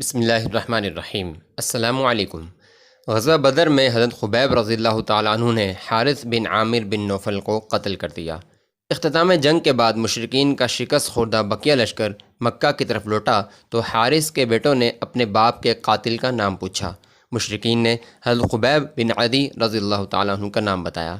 بسم اللہ الرحمن الرحیم۔ السلام علیکم۔ غزوہ بدر میں حضرت خبیب رضی اللہ تعالیٰ عنہ نے حارث بن عامر بن نوفل کو قتل کر دیا۔ اختتام جنگ کے بعد مشرکین کا شکست خوردہ بقیہ لشکر مکہ کی طرف لوٹا تو حارث کے بیٹوں نے اپنے باپ کے قاتل کا نام پوچھا۔ مشرکین نے حضرت خبیب بن عدی رضی اللہ تعالیٰ عنہ کا نام بتایا۔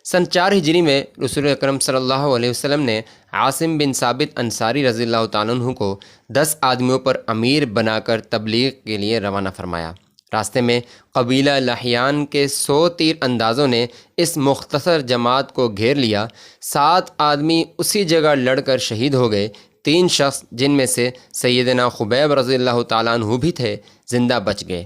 سن 4 ہجری میں رسول اکرم صلی اللہ علیہ وسلم نے عاصم بن ثابت انصاری رضی اللہ تعالیٰ عنہ کو 10 آدمیوں پر امیر بنا کر تبلیغ کے لیے روانہ فرمایا۔ راستے میں قبیلہ لحیان کے 100 تیر اندازوں نے اس مختصر جماعت کو گھیر لیا۔ 7 آدمی اسی جگہ لڑ کر شہید ہو گئے۔ 3 شخص جن میں سے سیدنا خبیب رضی اللہ تعالیٰ عنہ بھی تھے زندہ بچ گئے۔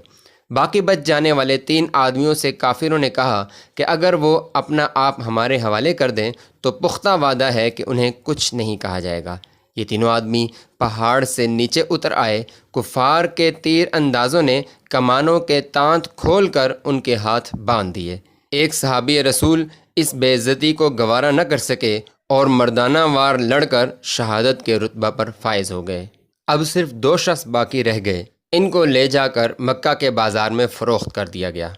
باقی بچ جانے والے 3 آدمیوں سے کافروں نے کہا کہ اگر وہ اپنا آپ ہمارے حوالے کر دیں تو پختہ وعدہ ہے کہ انہیں کچھ نہیں کہا جائے گا۔ یہ تینوں آدمی پہاڑ سے نیچے اتر آئے۔ کفار کے تیر اندازوں نے کمانوں کے تانت کھول کر ان کے ہاتھ باندھ دیے۔ ایک صحابی رسول اس بے عزتی کو گوارا نہ کر سکے اور مردانہ وار لڑ کر شہادت کے رتبہ پر فائز ہو گئے۔ اب صرف 2 شخص باقی رہ گئے۔ ان کو لے جا کر مکہ کے بازار میں فروخت کر دیا گیا۔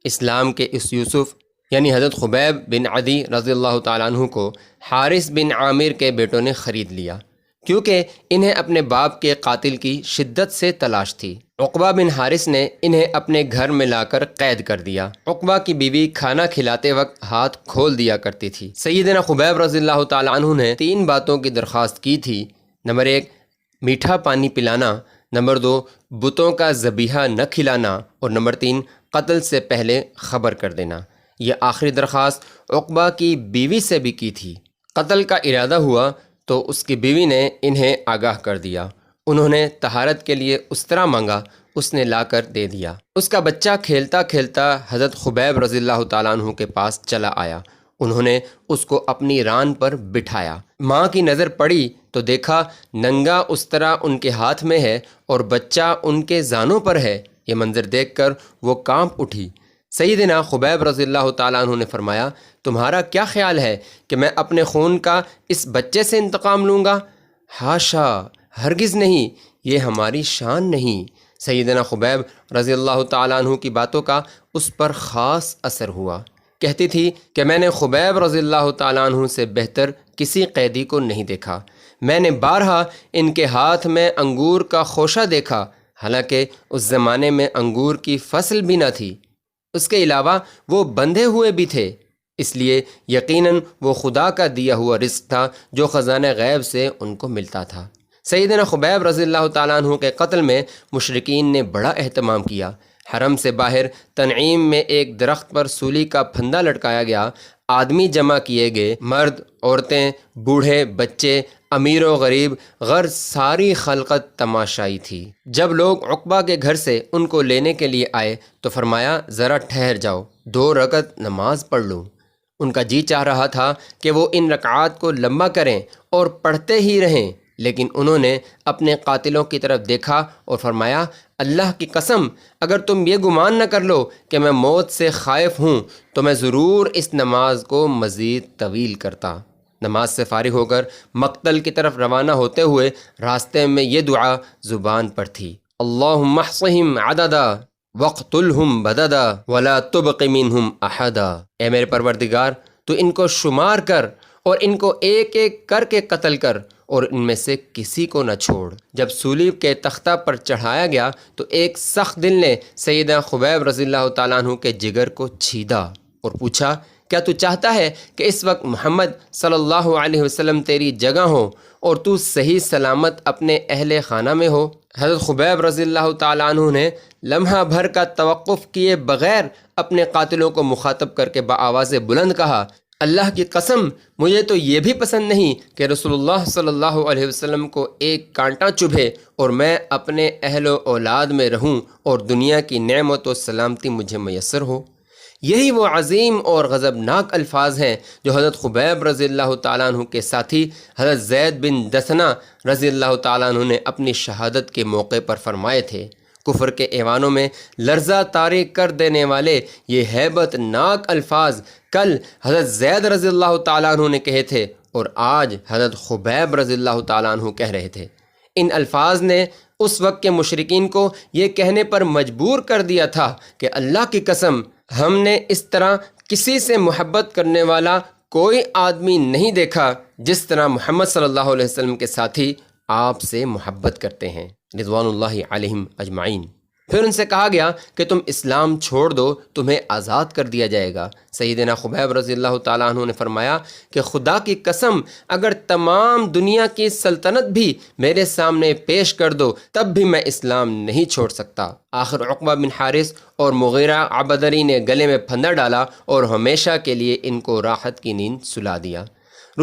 اسلام کے اس یوسف یعنی حضرت خبیب بن عدی رضی اللہ تعالیٰ عنہ کو حارث بن عامر کے بیٹوں نے خرید لیا، کیونکہ انہیں اپنے باپ کے قاتل کی شدت سے تلاش تھی۔ عقبہ بن حارث نے انہیں اپنے گھر میں لا کر قید کر دیا۔ عقبہ کی بیوی کھانا کھلاتے وقت ہاتھ کھول دیا کرتی تھی۔ سیدنا خبیب رضی اللہ تعالیٰ عنہ نے 3 باتوں کی درخواست کی تھی۔ نمبر 1 میٹھا پانی پلانا، نمبر 2 بتوں کا ذبیحہ نہ کھلانا، اور نمبر 3 قتل سے پہلے خبر کر دینا۔ یہ آخری درخواست عقبہ کی بیوی سے بھی کی تھی۔ قتل کا ارادہ ہوا تو اس کی بیوی نے انہیں آگاہ کر دیا۔ انہوں نے طہارت کے لیے استرا مانگا، اس نے لا کر دے دیا۔ اس کا بچہ کھیلتا کھیلتا حضرت خبیب رضی اللہ تعالیٰ عنہ کے پاس چلا آیا۔ انہوں نے اس کو اپنی ران پر بٹھایا۔ ماں کی نظر پڑی تو دیکھا ننگا استرا ان کے ہاتھ میں ہے اور بچہ ان کے زانوں پر ہے۔ یہ منظر دیکھ کر وہ کانپ اٹھی۔ سیدنا خبیب رضی اللہ تعالیٰ عنہ نے فرمایا، تمہارا کیا خیال ہے کہ میں اپنے خون کا اس بچے سے انتقام لوں گا؟ حاشا، ہرگز نہیں، یہ ہماری شان نہیں۔ سیدنا خبیب رضی اللہ تعالیٰ عنہ کی باتوں کا اس پر خاص اثر ہوا۔ کہتی تھی کہ میں نے خبیب رضی اللہ تعالیٰ عنہ سے بہتر کسی قیدی کو نہیں دیکھا۔ میں نے بارہا ان کے ہاتھ میں انگور کا خوشہ دیکھا، حالانکہ اس زمانے میں انگور کی فصل بھی نہ تھی۔ اس کے علاوہ وہ بندھے ہوئے بھی تھے، اس لیے یقیناً وہ خدا کا دیا ہوا رزق تھا جو خزانہ غیب سے ان کو ملتا تھا۔ سیدنا خبیب رضی اللہ تعالیٰ عنہ کے قتل میں مشرکین نے بڑا اہتمام کیا۔ حرم سے باہر تنعیم میں ایک درخت پر سولی کا پھندا لٹکایا گیا۔ آدمی جمع کیے گئے، مرد، عورتیں، بوڑھے، بچے، امیر و غریب، غرض ساری خلقت تماشائی تھی۔ جب لوگ عقبہ کے گھر سے ان کو لینے کے لیے آئے تو فرمایا، ذرا ٹھہر جاؤ، 2 رکعت نماز پڑھ لوں۔ ان کا جی چاہ رہا تھا کہ وہ ان رکعات کو لمبا کریں اور پڑھتے ہی رہیں، لیکن انہوں نے اپنے قاتلوں کی طرف دیکھا اور فرمایا، اللہ کی قسم اگر تم یہ گمان نہ کر لو کہ میں موت سے خائف ہوں تو میں ضرور اس نماز کو مزید طویل کرتا۔ نماز سے فارغ ہو کر مقتل کی طرف روانہ ہوتے ہوئے راستے میں یہ دعا زبان پر تھی، اللہم احصہم عددا وقتلہم بددا ولا تبق منہم احدا۔ اے میرے پروردگار، تو ان کو شمار کر اور ان کو ایک ایک کر کے قتل کر اور ان میں سے کسی کو نہ چھوڑ۔ جب صلیب کے تختہ پر چڑھایا گیا تو ایک سخت دل نے سیدنا خبیب رضی اللہ تعالیٰ عنہ کے جگر کو چھیدا اور پوچھا، کیا تو چاہتا ہے کہ اس وقت محمد صلی اللہ علیہ وسلم تیری جگہ ہو اور تو صحیح سلامت اپنے اہل خانہ میں ہو؟ حضرت خبیب رضی اللہ تعالیٰ عنہ نے لمحہ بھر کا توقف کیے بغیر اپنے قاتلوں کو مخاطب کر کے بآواز بلند کہا، اللہ کی قسم مجھے تو یہ بھی پسند نہیں کہ رسول اللہ صلی اللہ علیہ وسلم کو ایک کانٹا چبھے اور میں اپنے اہل و اولاد میں رہوں اور دنیا کی نعمت و سلامتی مجھے میسر ہو۔ یہی وہ عظیم اور غضبناک الفاظ ہیں جو حضرت خبیب رضی اللہ تعالیٰ عنہ کے ساتھی حضرت زید بن دثنہ رضی اللہ تعالیٰ عنہ نے اپنی شہادت کے موقع پر فرمائے تھے۔ کفر کے ایوانوں میں لرزہ طاری کر دینے والے یہ ہیبت ناک الفاظ کل حضرت زید رضی اللہ تعالیٰ عنہ نے کہے تھے اور آج حضرت خبیب رضی اللہ تعالیٰ عنہ کہہ رہے تھے۔ ان الفاظ نے اس وقت کے مشرکین کو یہ کہنے پر مجبور کر دیا تھا کہ اللہ کی قسم ہم نے اس طرح کسی سے محبت کرنے والا کوئی آدمی نہیں دیکھا جس طرح محمد صلی اللہ علیہ وسلم کے ساتھی آپ سے محبت کرتے ہیں رضوان اللہ علیہم اجمعین۔ پھر ان سے کہا گیا کہ تم اسلام چھوڑ دو، تمہیں آزاد کر دیا جائے گا۔ سیدنا خبیب رضی اللہ تعالیٰ عنہ نے فرمایا کہ خدا کی قسم اگر تمام دنیا کی سلطنت بھی میرے سامنے پیش کر دو تب بھی میں اسلام نہیں چھوڑ سکتا۔ آخر عقبہ بن حارث اور مغیرہ عبدری نے گلے میں پھندا ڈالا اور ہمیشہ کے لیے ان کو راحت کی نیند سلا دیا۔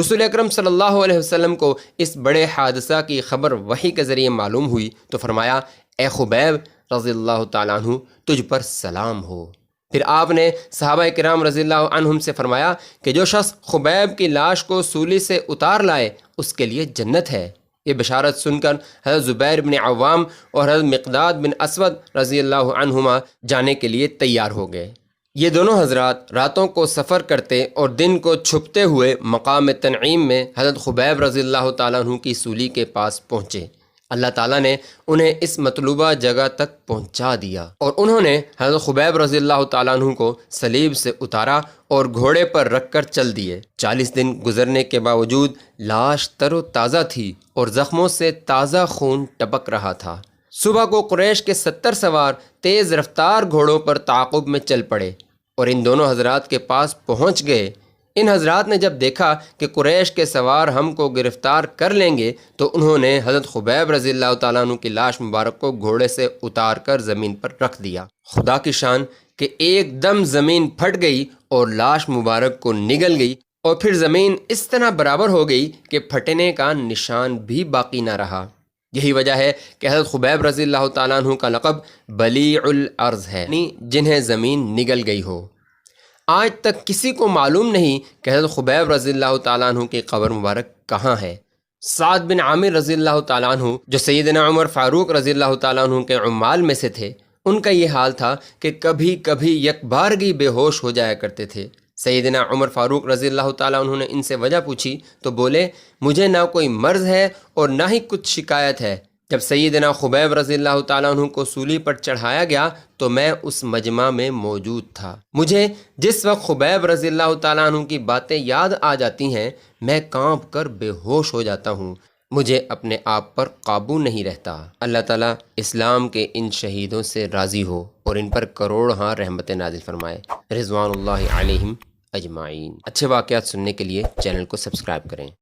رسول اکرم صلی اللہ علیہ وسلم کو اس بڑے حادثہ کی خبر وحی کے ذریعے معلوم ہوئی تو فرمایا، اے خبیب رضی اللہ تعالیٰ عنہ تجھ پر سلام ہو۔ پھر آپ نے صحابہ کرام رضی اللہ عنہم سے فرمایا کہ جو شخص خبیب کی لاش کو سولی سے اتار لائے اس کے لیے جنت ہے۔ یہ بشارت سن کر حضرت زبیر بن عوام اور حضرت مقداد بن اسود رضی اللہ عنہما جانے کے لیے تیار ہو گئے۔ یہ دونوں حضرات راتوں کو سفر کرتے اور دن کو چھپتے ہوئے مقام تنعیم میں حضرت خبیب رضی اللہ تعالیٰ عنہ کی سولی کے پاس پہنچے۔ اللہ تعالیٰ نے انہیں اس مطلوبہ جگہ تک پہنچا دیا اور انہوں نے حضرت خبیب رضی اللہ تعالیٰ عنہ کو صلیب سے اتارا اور گھوڑے پر رکھ کر چل دیے۔ 40 دن گزرنے کے باوجود لاش تر و تازہ تھی اور زخموں سے تازہ خون ٹپک رہا تھا۔ صبح کو قریش کے 70 سوار تیز رفتار گھوڑوں پر تعاقب میں چل پڑے اور ان دونوں حضرات کے پاس پہنچ گئے۔ ان حضرات نے جب دیکھا کہ قریش کے سوار ہم کو گرفتار کر لیں گے تو انہوں نے حضرت خبیب رضی اللہ تعالیٰ عنہ کی لاش مبارک کو گھوڑے سے اتار کر زمین پر رکھ دیا۔ خدا کی شان کہ ایک دم زمین پھٹ گئی اور لاش مبارک کو نگل گئی اور پھر زمین اس طرح برابر ہو گئی کہ پھٹنے کا نشان بھی باقی نہ رہا۔ یہی وجہ ہے کہ حضرت خبیب رضی اللہ تعالیٰ عنہ کا لقب بلیع الارض ہے، یعنی جنہیں زمین نگل گئی ہو۔ آج تک کسی کو معلوم نہیں کہ حضرت خبیب رضی اللہ تعالیٰ عنہ کی قبر مبارک کہاں ہے۔ سعد بن عامر رضی اللہ تعالیٰ عنہ جو سیدنا عمر فاروق رضی اللہ تعالیٰ عنہ کے عمال میں سے تھے، ان کا یہ حال تھا کہ کبھی کبھی یکبارگی بے ہوش ہو جایا کرتے تھے۔ سیدنا عمر فاروق رضی اللہ تعالیٰ عنہ نے ان سے وجہ پوچھی تو بولے، مجھے نہ کوئی مرض ہے اور نہ ہی کچھ شکایت ہے۔ جب سیدنا خبیب رضی اللہ تعالیٰ عنہ کو سولی پر چڑھایا گیا تو میں اس مجمع میں موجود تھا۔ مجھے جس وقت خبیب رضی اللہ تعالیٰ عنہ کی باتیں یاد آ جاتی ہیں میں کانپ کر بے ہوش ہو جاتا ہوں، مجھے اپنے آپ پر قابو نہیں رہتا۔ اللہ تعالیٰ اسلام کے ان شہیدوں سے راضی ہو اور ان پر کروڑ رحمت نازل فرمائے رضوان اللہ علیہم اجمعین۔ اچھے واقعات سننے کے لیے چینل کو سبسکرائب کریں۔